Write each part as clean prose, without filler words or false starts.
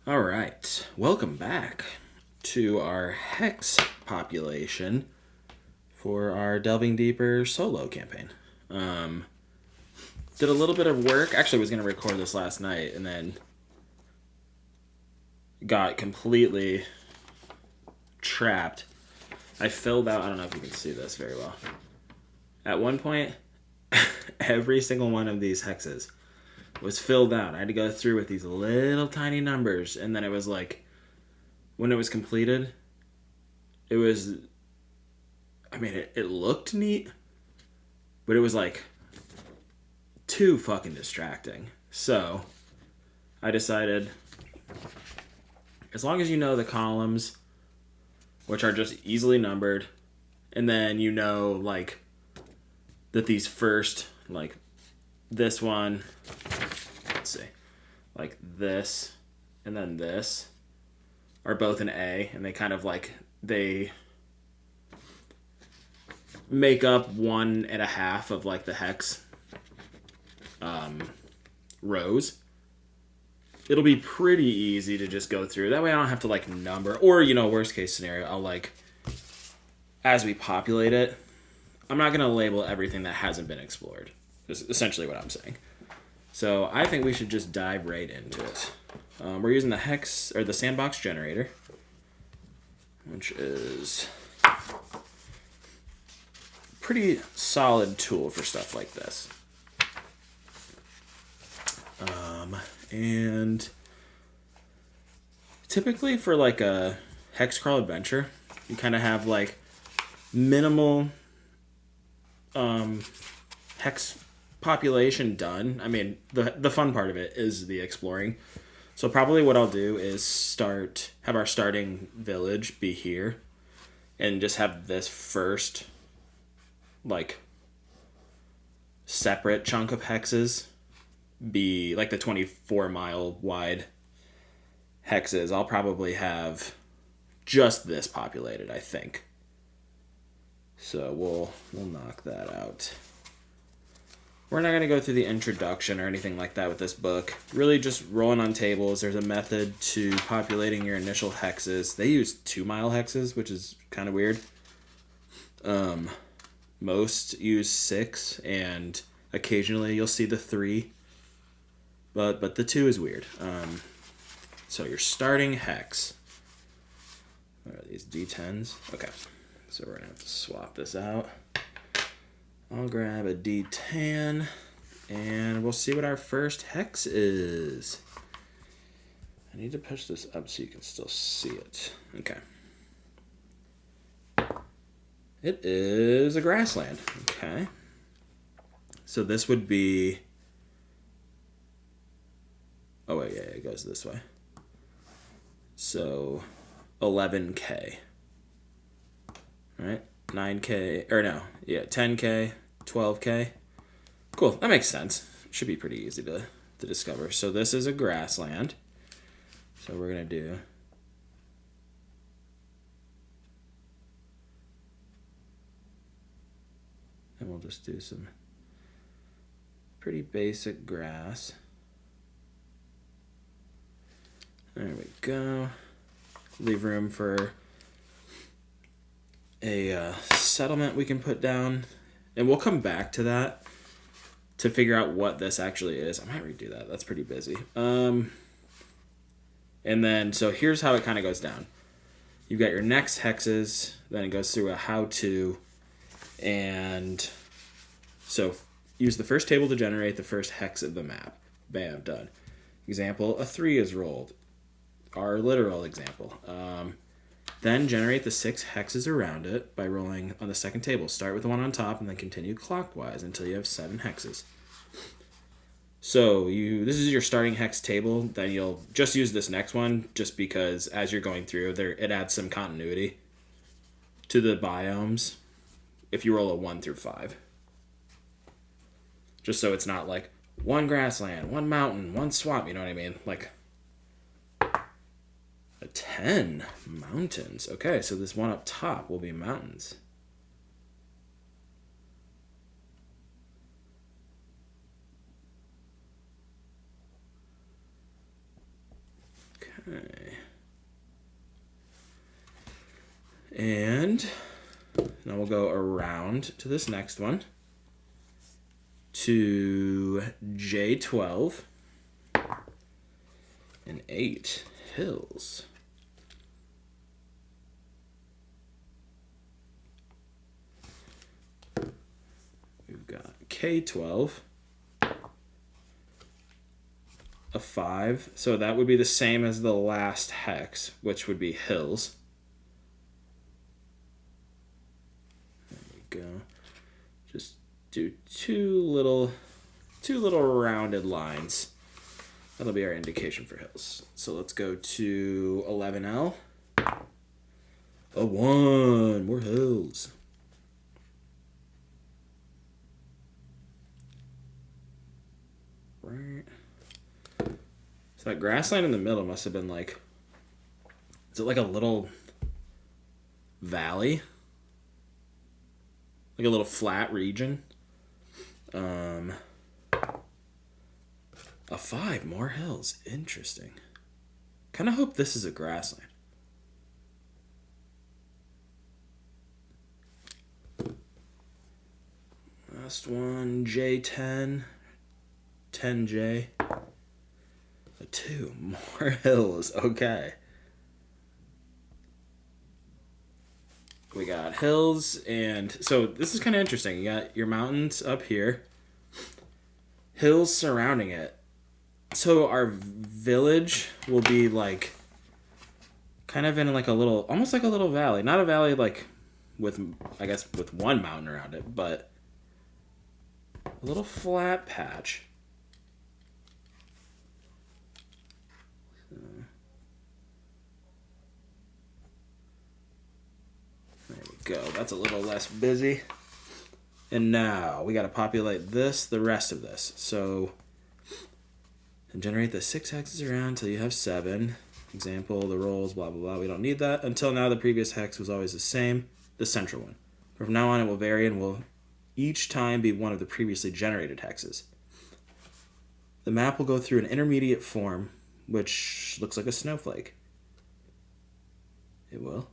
All right, welcome back to our hex population for our Delving Deeper solo campaign. Did a little bit of work. Actually, I was going to record this last night and then got completely trapped. I filled out, I don't know if you can see this very well. At one point, every single one of these hexes was filled out. I had to go through with these little tiny numbers, and then it was like, when it was completed, it was, it looked neat, but it was like too fucking distracting. So I decided, as long as you know the columns, which are just easily numbered, and then you know, like, that these first, like, this one, let's see, like this and then this are both an A, and they kind of like, they make up 1.5 of like the hex rows. It'll be pretty easy to just go through. That way I don't have to like number, or, worst case scenario, I'll like, as we populate it, I'm not going to label everything that hasn't been explored. Is essentially what I'm saying. So I think we should just dive right into it. We're using the hex, or the sandbox generator, which is a pretty solid tool for stuff like this. And typically for like a hex crawl adventure, you kind of have like minimal hex population done. I mean, the fun part of it is the exploring. So probably what I'll do is have our starting village be here, and just have this first, like, separate chunk of hexes be like the 24-mile wide hexes. I'll probably have just this populated, I think. So we'll knock that out. We're not going to go through the introduction or anything like that with this book. Really just rolling on tables. There's a method to populating your initial hexes. They use 2-mile hexes, which is kind of weird. Most use 6, and occasionally you'll see the 3. But the 2 is weird. So your starting hex. What are these, D10s? Okay. So we're going to have to swap this out. I'll grab a D10, and we'll see what our first hex is. I need to push this up so you can still see it. Okay. It is a grassland. Okay. So this would be... Oh, wait, yeah, it goes this way. So 11K. All right. 9K, or no, yeah, 10K, 12K. Cool, that makes sense. Should be pretty easy to discover. So this is a grassland. So we're going to do... And we'll just do some pretty basic grass. There we go. Leave room for a settlement we can put down, and we'll come back to that to figure out what this actually is. I might redo that. That's pretty busy. And then, so here's how it kind of goes down. You've got your next hexes, then it goes through a how-to, and so use the first table to generate the first hex of the map. Bam, done. Example, a 3 is rolled. Our literal example. Then generate the 6 hexes around it by rolling on the second table. Start with the one on top and then continue clockwise until you have 7 hexes. So this is your starting hex table. Then you'll just use this next one just because as you're going through, it adds some continuity to the biomes if you roll a 1 through 5. Just so it's not like 1 grassland, 1 mountain, 1 swamp, you know what I mean? Like... 10 mountains. Okay, so this one up top will be mountains. Okay. Okay. And now we'll go around to this next one, to J12 and 8 hills. We've got K12, a 5, so that would be the same as the last hex, which would be hills. There we go. Just do two little rounded lines. That'll be our indication for hills. So let's go to 11L. A 1, more hills. Right. So that grass line in the middle must have been like, is it like a little valley? Like a little flat region? A 5, more hills. Interesting. Kind of hope this is a grass line. Last one, J10, 10J. A 2, more hills. Okay. We got hills, and so this is kind of interesting. You got your mountains up here, hills surrounding it. So our village will be like kind of in like a little, almost like a little valley. Not a valley like with, I guess, with one mountain around it, but a little flat patch. There we go. That's a little less busy. And now we got to populate the rest of this. So, and generate the 6 hexes around until you have 7. Example, the rolls, blah, blah, blah. We don't need that. Until now, the previous hex was always the same, the central one. From now on, it will vary and will each time be one of the previously generated hexes. The map will go through an intermediate form, which looks like a snowflake. It will.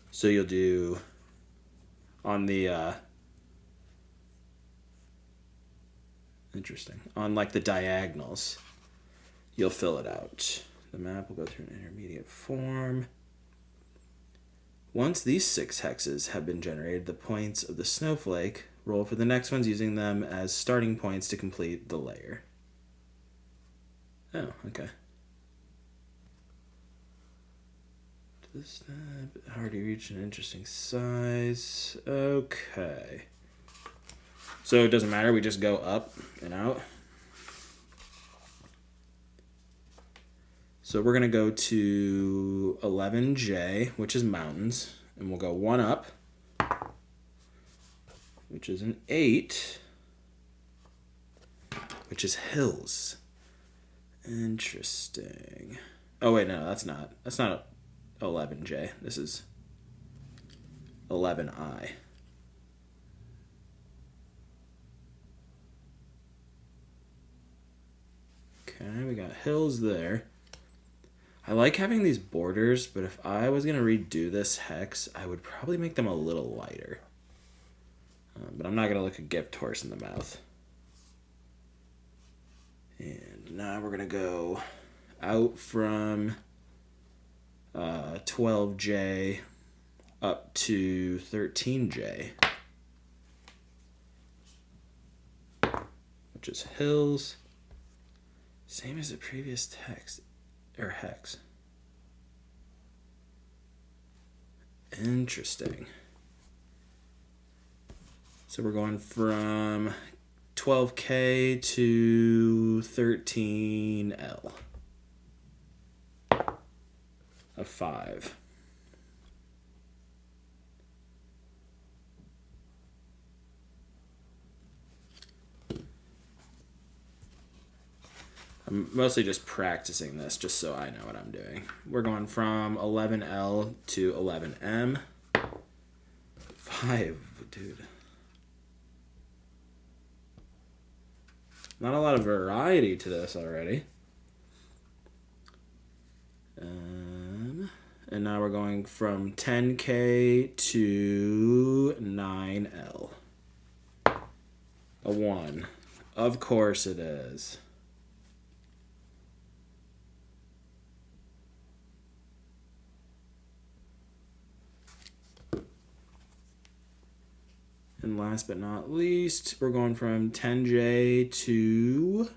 So you'll do on the interesting, on like the diagonals, you'll fill it out. The map will go through an intermediate form. Once these 6 hexes have been generated, the points of the snowflake roll for the next ones, using them as starting points to complete the layer. Oh, okay. This tab already reached an interesting size. Okay. So it doesn't matter, we just go up and out. So we're going to go to 11J, which is mountains, and we'll go 1 up, which is an 8, which is hills. Interesting. Oh wait, no, that's not 11J. This is 11I. Okay, we got hills there. I like having these borders, but if I was going to redo this hex, I would probably make them a little lighter. But I'm not going to look a gift horse in the mouth. And now we're going to go out from 12J up to 13J, which is hills. Same as the previous text, or hex. Interesting. So we're going from 12K to 13L. A 5. I'm mostly just practicing this just so I know what I'm doing. We're going from 11L to 11M. 5, dude. Not a lot of variety to this already. And now we're going from 10K to 9L. A 1. Of course it is. And last but not least, we're going from 10J to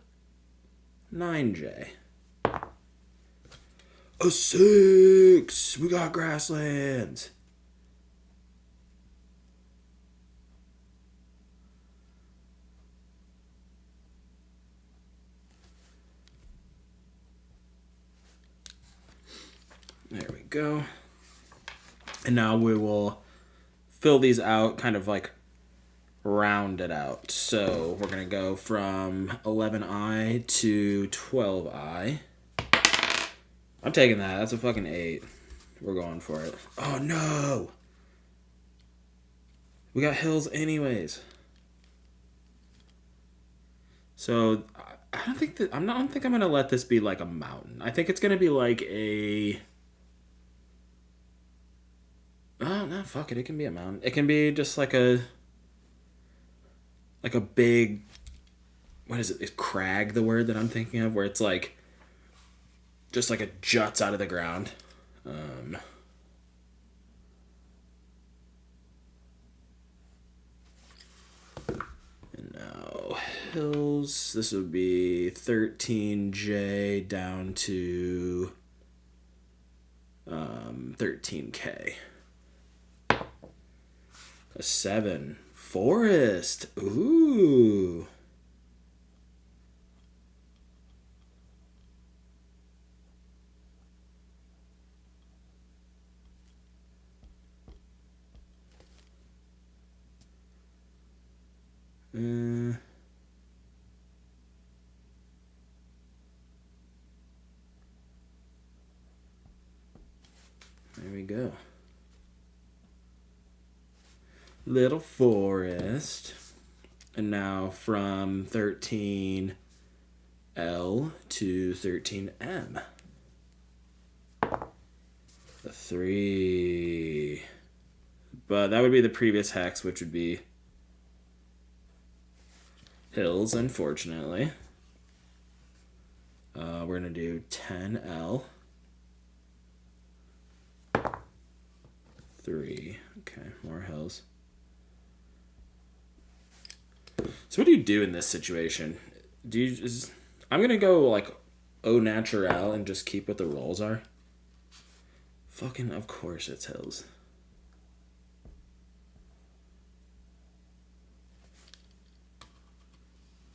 9J. A 6! We got grasslands! There we go. And now we will fill these out, kind of like round it out. So we're going to go from 11I to 12I. I'm taking that. That's a fucking 8. We're going for it. Oh, no. We got hills anyways. So I don't think that I don't think I'm going to let this be like a mountain. I think it's going to be like a... Oh, no, fuck it. It can be a mountain. It can be just like a big... What is it? Is crag the word that I'm thinking of? Where it's like... Just like it juts out of the ground. And now hills. This would be 13J down to 13K. A 7. Forest. Ooh. There we go. Little forest. And now from 13L to 13M. A 3. But that would be the previous hex, which would be hills, unfortunately. We're going to do 10L. 3. Okay, more hills. So what do you do in this situation? Do you just... I'm going to go like au naturel and just keep what the rolls are. Fucking of course it's hills.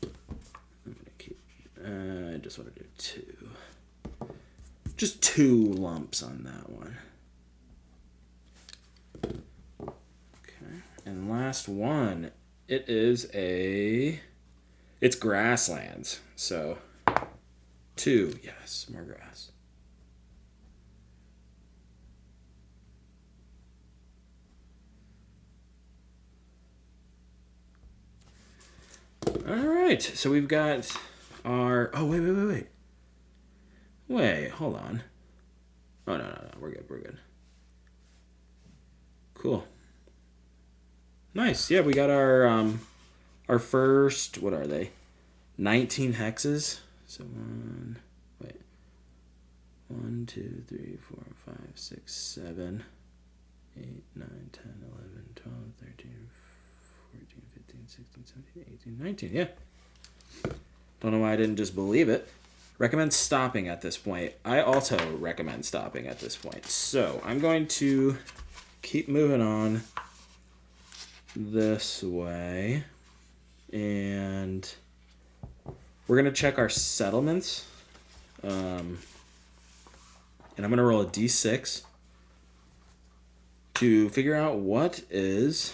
I'm going to keep... I just want to do 2. Just 2 lumps on that one. Okay, and last one. It is it's grasslands. So 2, yes, more grass. All right, so we've got our... Oh, wait. Wait, hold on. Oh, no, we're good. Cool. Nice. Yeah, we got our first, what are they? 19 hexes. So 1, 2, 3, 4, 5, 6, 7, 8, 9, 10, 11, 12, 13, 14, 15, 16, 17, 18, 19. Yeah. Don't know why I didn't just believe it. Recommend stopping at this point. I also recommend stopping at this point. So I'm going to keep moving on this way. And we're going to check our settlements. And I'm going to roll a d6 to figure out what is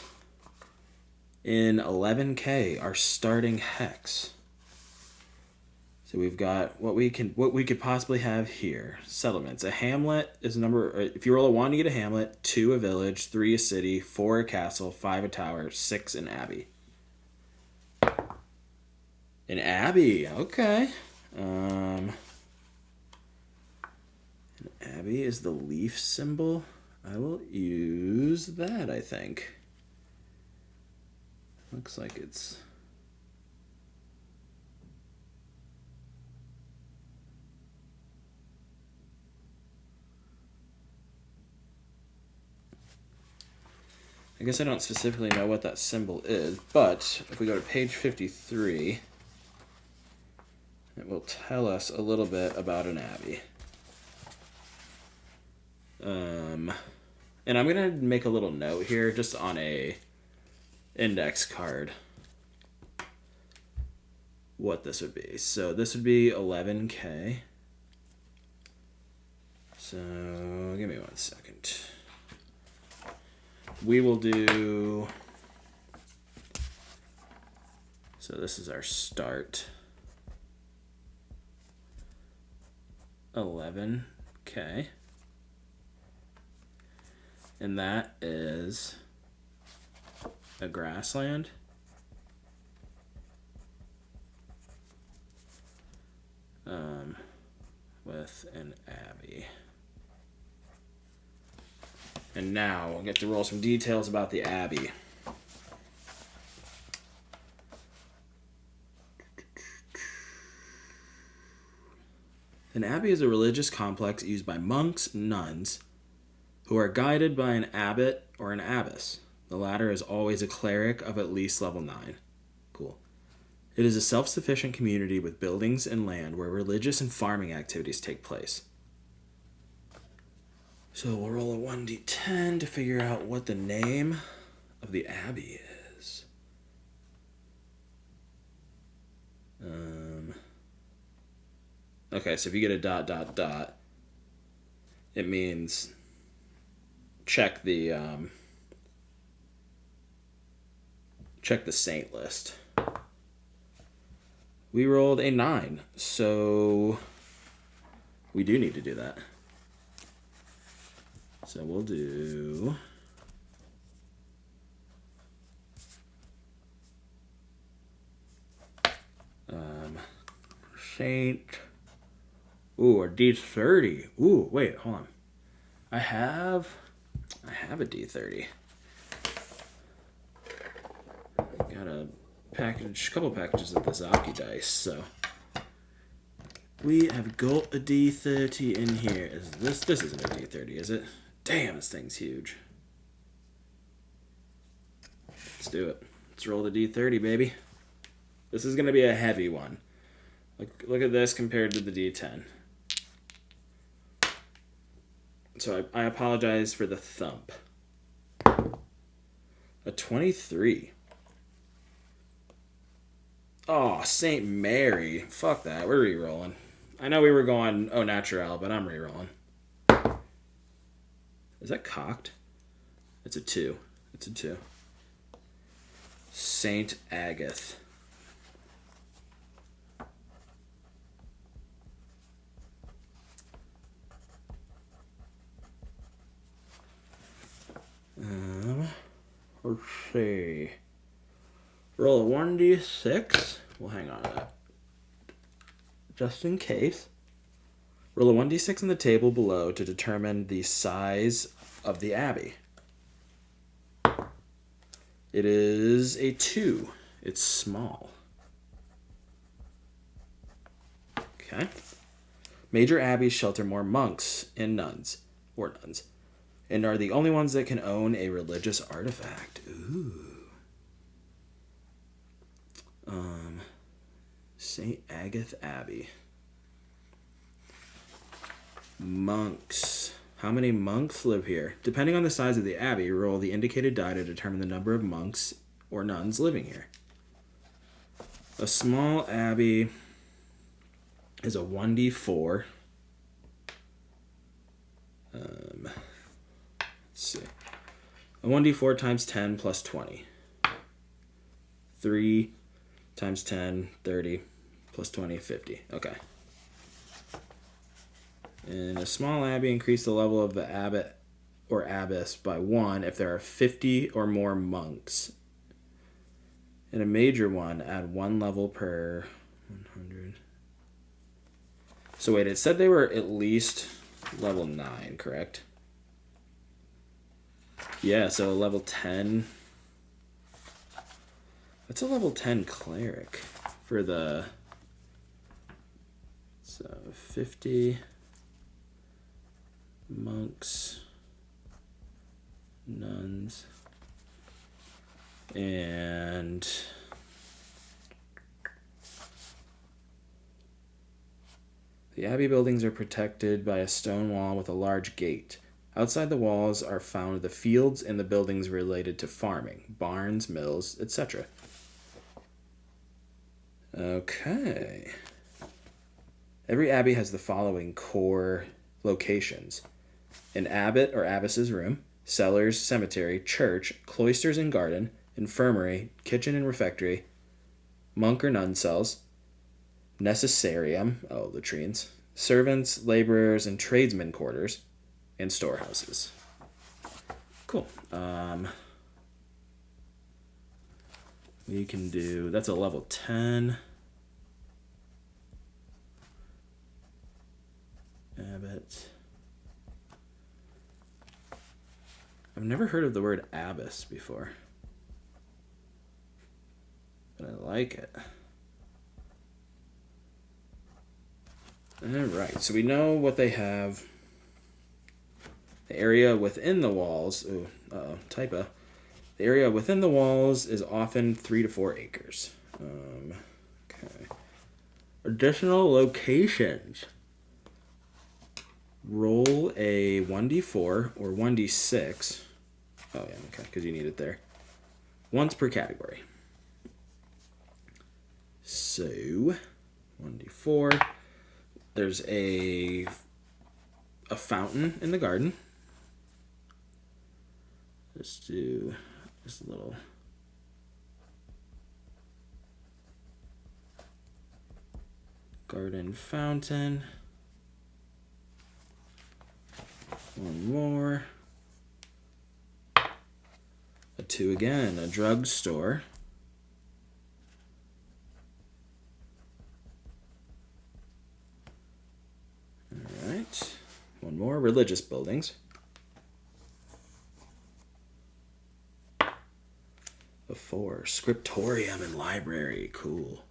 in 11K, our starting hex. So we've got what we could possibly have here. Settlements. A hamlet is a number. If you roll a 1, you get a hamlet. 2, a village. 3, a city. 4, a castle. 5, a tower. 6, an abbey. An abbey, okay. An abbey is the leaf symbol. I will use that, I think. Looks like it's... I guess I don't specifically know what that symbol is, but if we go to page 53, it will tell us a little bit about an abbey. And I'm going to make a little note here just on a index card what this would be. So this would be 11K. So give me 1 second. We will do... So this is our start. 11K. And that is a grassland. With an abbey. And now we'll get to roll some details about the abbey. An abbey is a religious complex used by monks, nuns, who are guided by an abbot or an abbess. The latter is always a cleric of at least level 9. Cool. It is a self-sufficient community with buildings and land where religious and farming activities take place. So we'll roll a 1d10 to figure out what the name of the abbey is. Okay, so if you get a ... it means check the saint list. We rolled a 9, so we do need to do that. So we'll do... Saint... Ooh, a D30. Ooh, wait, hold on. I have a D30. I got a couple packages of the Zaki dice, so we have got a D30 in here. Is this isn't a D30, is it? Damn, this thing's huge. Let's do it. Let's roll the D30, baby. This is gonna be a heavy one. Look at this compared to the D10. So I apologize for the thump. A 23. Oh, St. Mary. Fuck that. We're re-rolling. I know we were going au naturel, but I'm re-rolling. Is that cocked? It's a 2. It's a 2. Saint Agath. Let's see. Roll a 1d6. We'll hang on to that. Just in case. Roll a 1d6 on the table below to determine the size of the abbey. It is a 2. It's small. Okay. Major abbeys shelter more monks and nuns, and are the only ones that can own a religious artifact. Ooh. St. Agath Abbey. Monks. How many monks live here? Depending on the size of the abbey, roll the indicated die to determine the number of monks or nuns living here. A small abbey is a 1d4. Let's see. A 1d4 times 10 plus 20. 3 times 10, 30, plus 20, 50. Okay. In a small abbey, increase the level of the abbot or abbess by 1 if there are 50 or more monks. In a major one, add 1 level per 100. So wait, it said they were at least level 9, correct? Yeah, so level 10. That's a level 10 cleric for the... So 50 monks, nuns, and the abbey buildings are protected by a stone wall with a large gate. Outside the walls are found the fields and the buildings related to farming, barns, mills, etc. Okay. Every abbey has the following core locations: an abbot or abbess's room, cellars, cemetery, church, cloisters and garden, infirmary, kitchen and refectory, monk or nun cells, necessarium, latrines, servants, laborers, and tradesmen quarters, and storehouses. Cool. We can do, that's a level 10. Abbot. I've never heard of the word abbess before, but I like it. Alright, so we know what they have. The area within the walls, typo. The area within the walls is often 3 to 4 acres. Okay. Additional locations. Roll a 1d4 or 1d6. Oh, yeah, okay, because you need it there. Once per category. So, 1d4. There's a fountain in the garden. Let's do just a little. Garden fountain. One more. A 2 again, a drugstore. All right. One more, religious buildings. A 4, scriptorium and library. Cool.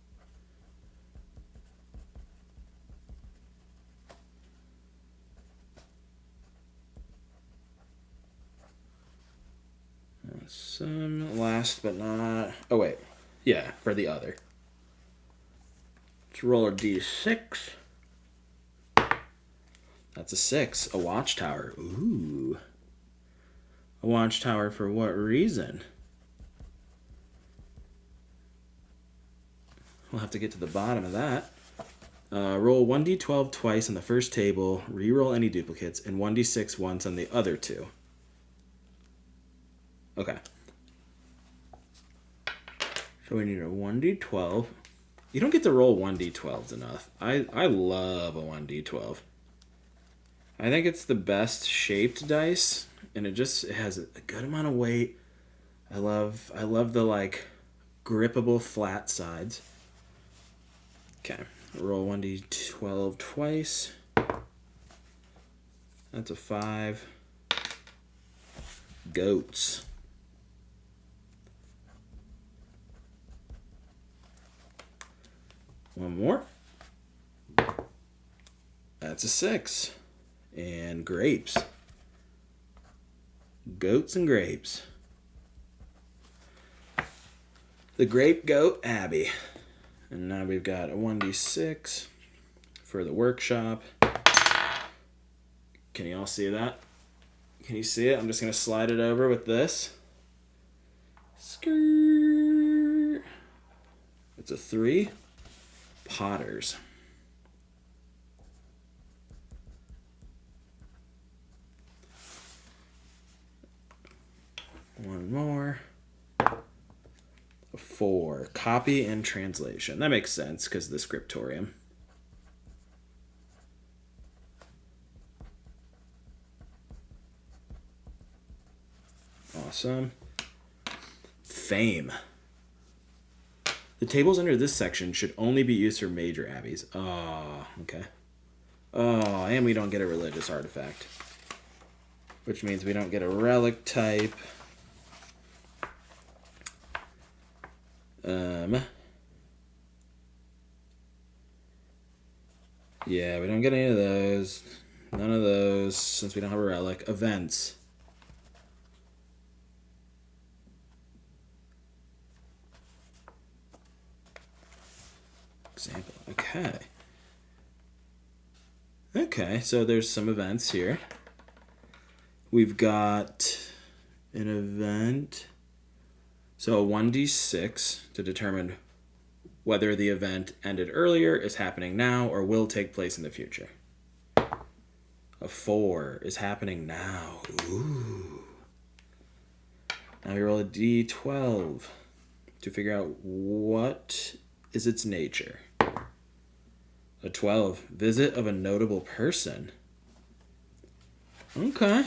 Some last but not... Oh, wait. Yeah, for the other. Let's roll a d6. That's a 6. A watchtower. Ooh. A watchtower for what reason? We'll have to get to the bottom of that. Roll 1d12 twice on the first table, reroll any duplicates, and 1d6 once on the other 2. Okay. So we need a 1d12. You don't get to roll 1d12s enough. I love a 1d12. I think it's the best shaped dice, and it has a good amount of weight. I love the like grippable flat sides. Okay, roll 1d12 twice. That's a 5. Goats. One more. That's a 6. And grapes. Goats and grapes. The Grape Goat Abbey. And now we've got a 1d6 for the workshop. Can you all see that? Can you see it? I'm just going to slide it over with this. Skirt. It's a 3. Potters. One more. A 4. Copy and translation. That makes sense because of the scriptorium. Awesome. Fame. The tables under this section should only be used for major abbeys. Oh, okay. Oh, and we don't get a religious artifact, which means we don't get a relic type. Yeah, we don't get any of those. None of those, since we don't have a relic. Events. Example. Okay. Okay, so there's some events here. We've got an event. So a 1d6 to determine whether the event ended earlier, is happening now, or will take place in the future. A 4 is happening now. Ooh. Now we roll a d12 to figure out what is its nature. A 12, visit of a notable person. Okay.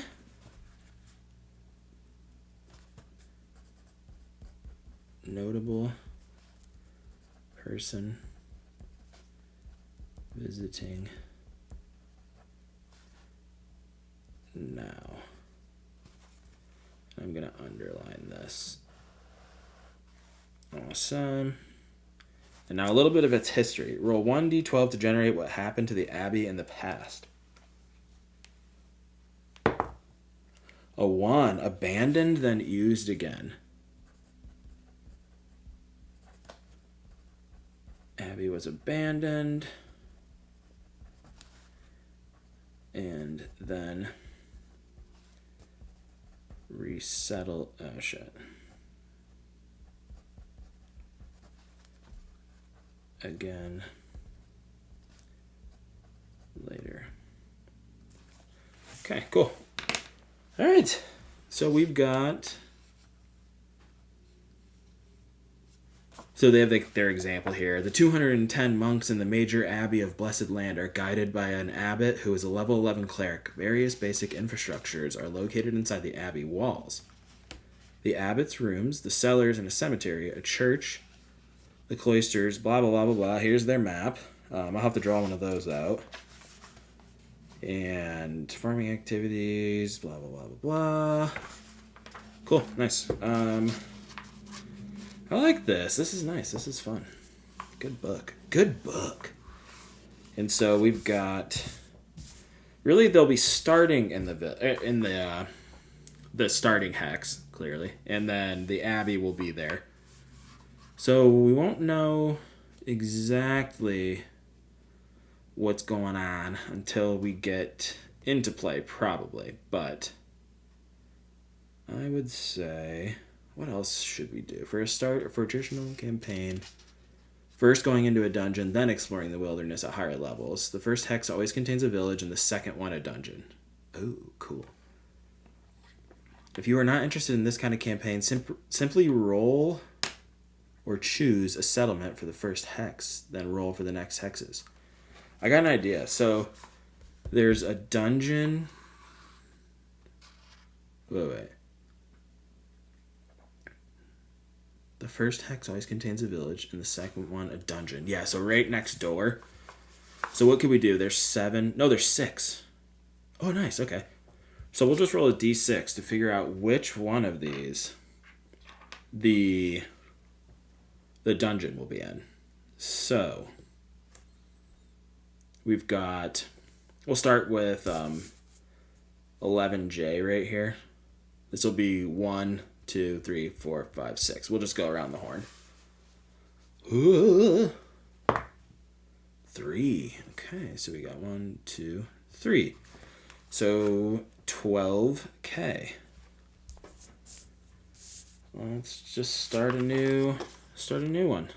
Notable person visiting now. I'm going to underline this. Awesome. And now a little bit of its history. Roll 1d12 to generate what happened to the abbey in the past. A 1, abandoned, then used again. Abbey was abandoned. And then resettled. Oh, shit. Again. Later. Okay, cool. All right. So we've got... So they have their example here. The 210 monks in the major abbey of Blessed Land are guided by an abbot who is a level 11 cleric. Various basic infrastructures are located inside the abbey walls. The abbot's rooms, the cellars, and a cemetery, a church, the cloisters, blah, blah, blah, blah, blah. Here's their map. I'll have to draw one of those out. And farming activities, blah, blah, blah, blah, blah. Cool, nice. I like this. This is nice. This is fun. Good book. Good book. And so we've got... Really, they'll be starting in the starting hex, clearly. And then the abbey will be there. So we won't know exactly what's going on until we get into play, probably. But I would say... What else should we do? For a traditional campaign, first going into a dungeon, then exploring the wilderness at higher levels. The first hex always contains a village, and the second one a dungeon. Oh, cool. If you are not interested in this kind of campaign, simply roll or choose a settlement for the first hex, then roll for the next hexes. I got an idea. So there's a dungeon. Wait. The first hex always contains a village, and the second one a dungeon. Yeah, so right next door. So what could we do? There's 7. No, there's 6. Oh, nice. Okay. So we'll just roll a d6 to figure out which one of these the dungeon will be in. So we've got... We'll start with 11J right here. This will be 1... 2, 3, 4, 5, 6. We'll just go around the horn. 3. Okay, so we got 1, 2, 3. So 12K. Let's just start a new one.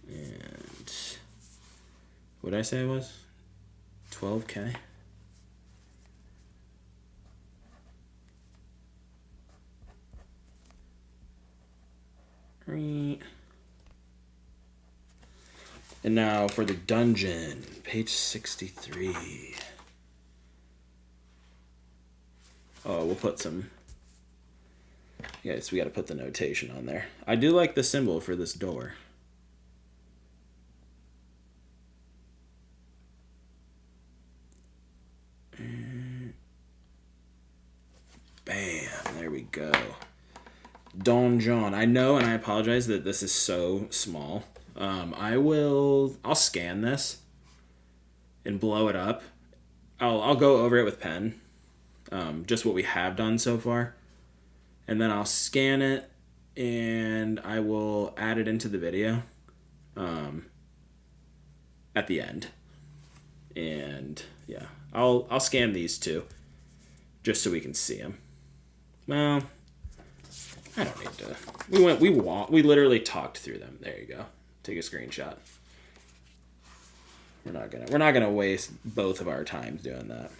And what did I say it was? 12K. And now for the dungeon, page 63. Oh, we'll put some Yeah, so we got to put the notation on there. I do like the symbol for this door. Bam, there we go. Donjon. I know, and I apologize that this is so small. I'll scan this and blow it up. I'll go over it with pen, just what we have done so far, and then I'll scan it and I will add it into the video at the end. And yeah, I'll scan these two just so we can see them. Well, I don't need to. We literally talked through them. There you go. Take a screenshot. We're not gonna waste both of our times doing that.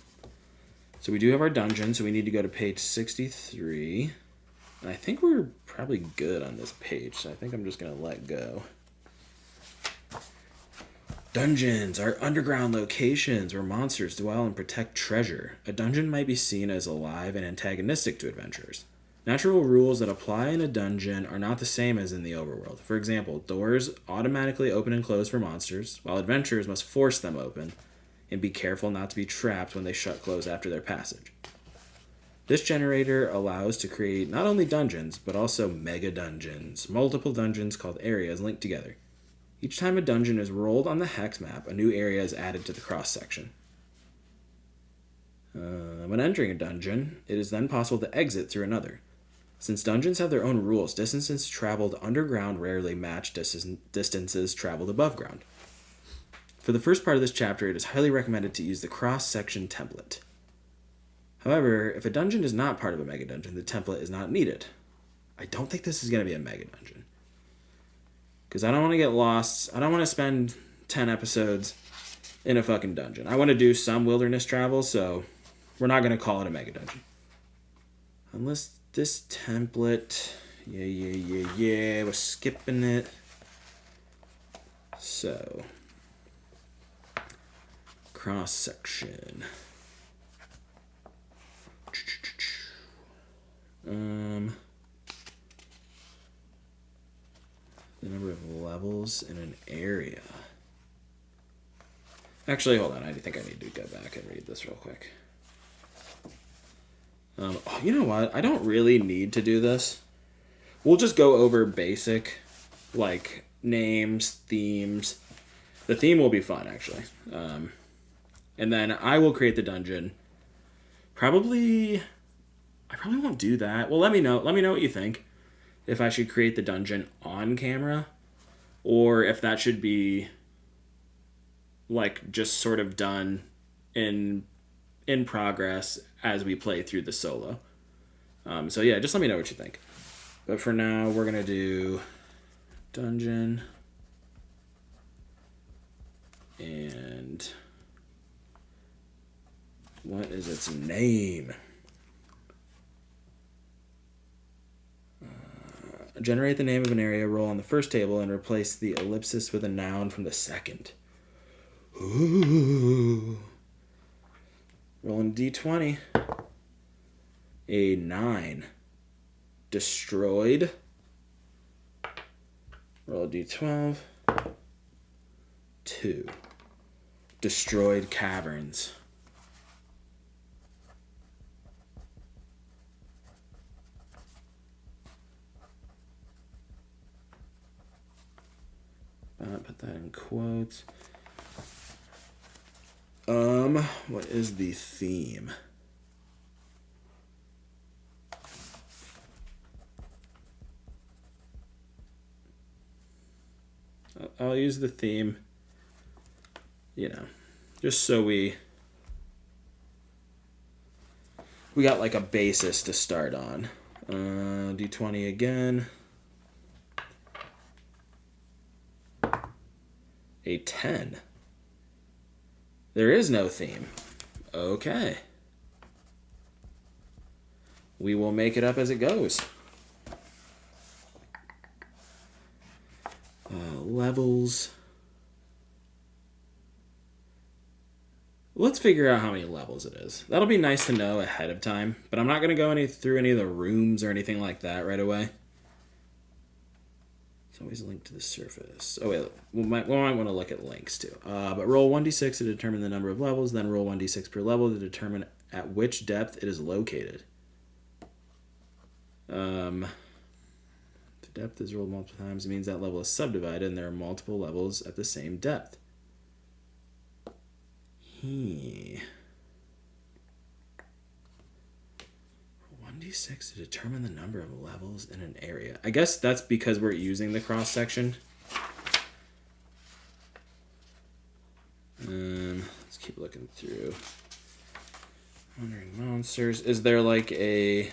So we do have our dungeon, so we need to go to page 63. And I think we're probably good on this page, so I think I'm just gonna let go. Dungeons are underground locations where monsters dwell and protect treasure. A dungeon might be seen as alive and antagonistic to adventurers. Natural rules that apply in a dungeon are not the same as in the overworld. For example, doors automatically open and close for monsters, while adventurers must force them open and be careful not to be trapped when they shut close after their passage. This generator allows to create not only dungeons, but also mega dungeons, multiple dungeons called areas linked together. Each time a dungeon is rolled on the hex map, a new area is added to the cross-section. When entering a dungeon, it is then possible to exit through another. Since dungeons have their own rules, distances traveled underground rarely match distances traveled above ground. For the first part of this chapter, it is highly recommended to use the cross-section template. However, if a dungeon is not part of a mega dungeon, the template is not needed. I don't think this is going to be a mega dungeon. Because I don't want to get lost. I don't want to spend 10 episodes in a fucking dungeon. I want to do some wilderness travel, so we're not going to call it a mega dungeon. Unless this template... Yeah, we're skipping it. So... cross-section. The number of levels in an area. Actually, hold on. I think I need to go back and read this real quick. You know what? I don't really need to do this. We'll just go over basic, like, names, themes. The theme will be fun, actually. And then I will create the dungeon. I probably won't do that. Well, let me know. Let me know what you think. If I should create the dungeon on camera, or if that should be like just sort of done in progress as we play through the solo. So yeah, just let me know what you think. But for now, we're gonna do dungeon and what is its name? Generate the name of an area, roll on the first table, and replace the ellipsis with a noun from the second. Ooh. Rolling D20. A 9. Destroyed. Roll a D12. 2. Destroyed caverns. Put that in quotes. What is the theme? I'll use the theme, you know, just so we got like a basis to start on. D20 again. A 10. There is no theme. Okay. We will make it up as it goes. Levels. Let's figure out how many levels it is. That'll be nice to know ahead of time, but I'm not going to go through any of the rooms or anything like that right away. It's always linked to the surface. Oh, wait, we might want to look at links too. But roll 1d6 to determine the number of levels, then roll 1d6 per level to determine at which depth it is located. The depth is rolled multiple times. It means that level is subdivided and there are multiple levels at the same depth. 1d6 to determine the number of levels in an area. I guess that's because we're using the cross section. Let's keep looking through. Wandering monsters. Is there like a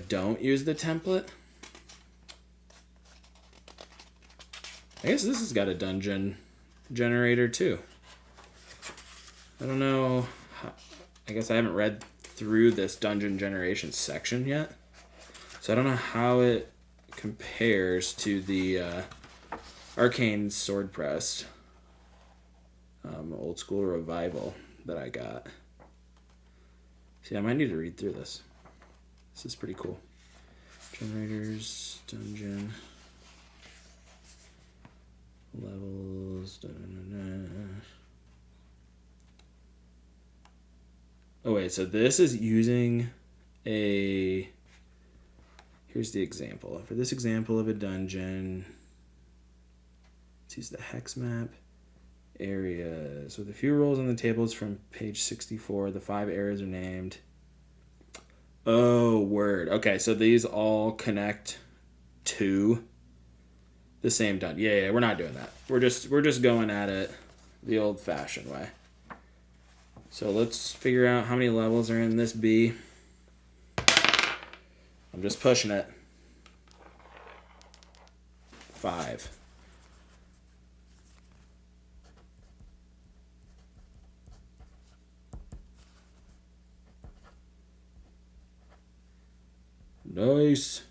don't use the template? I guess this has got a dungeon generator too. I don't know. I guess I haven't read through this dungeon generation section yet, so I don't know how it compares to the Arcane Sword Press old school revival that I got. See, I might need to read through this. This is pretty cool. Generators, dungeon, levels. Da, da, da, da. Oh wait, so this is using a. Here's the example. For this example of a dungeon, let's use the Hexmap. Areas. With a few rolls on the tables from page 64, the 5 areas are named. Oh, word. Okay, so these all connect to the same dungeon. Yeah, we're not doing that. We're just going at it the old-fashioned way. So let's figure out how many levels are in this B. I'm just pushing it. 5. Nice.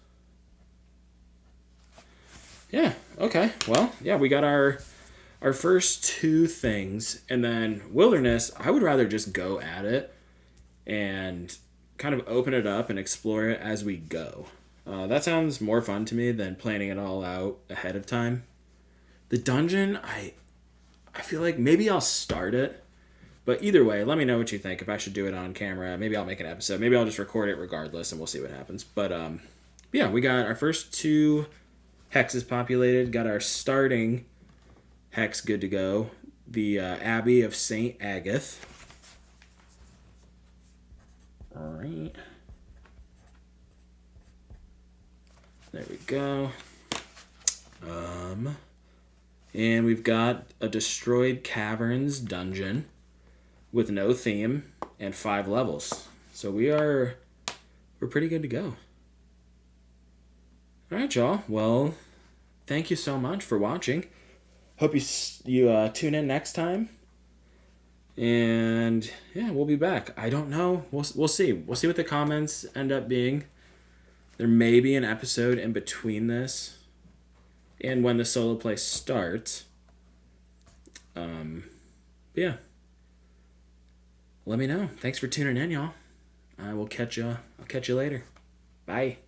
Yeah, okay. Well, yeah, we got our first 2 things. And then Wilderness, I would rather just go at it and kind of open it up and explore it as we go. That sounds more fun to me than planning it all out ahead of time. The dungeon, I feel like maybe I'll start it. But either way, let me know what you think. If I should do it on camera, maybe I'll make an episode. Maybe I'll just record it regardless, and we'll see what happens. But yeah, we got our first 2 hexes populated. Got our starting hex good to go. The Abbey of St. Agatha. All right. There we go. And we've got a Destroyed Caverns dungeon with no theme and 5 levels. So we're pretty good to go. All right, y'all. Well, thank you so much for watching. Hope you tune in next time. And yeah, we'll be back. I don't know. We'll see. We'll see what the comments end up being. There may be an episode in between this and when the solo play starts. Yeah. Let me know. Thanks for tuning in, y'all. I'll catch you later. Bye.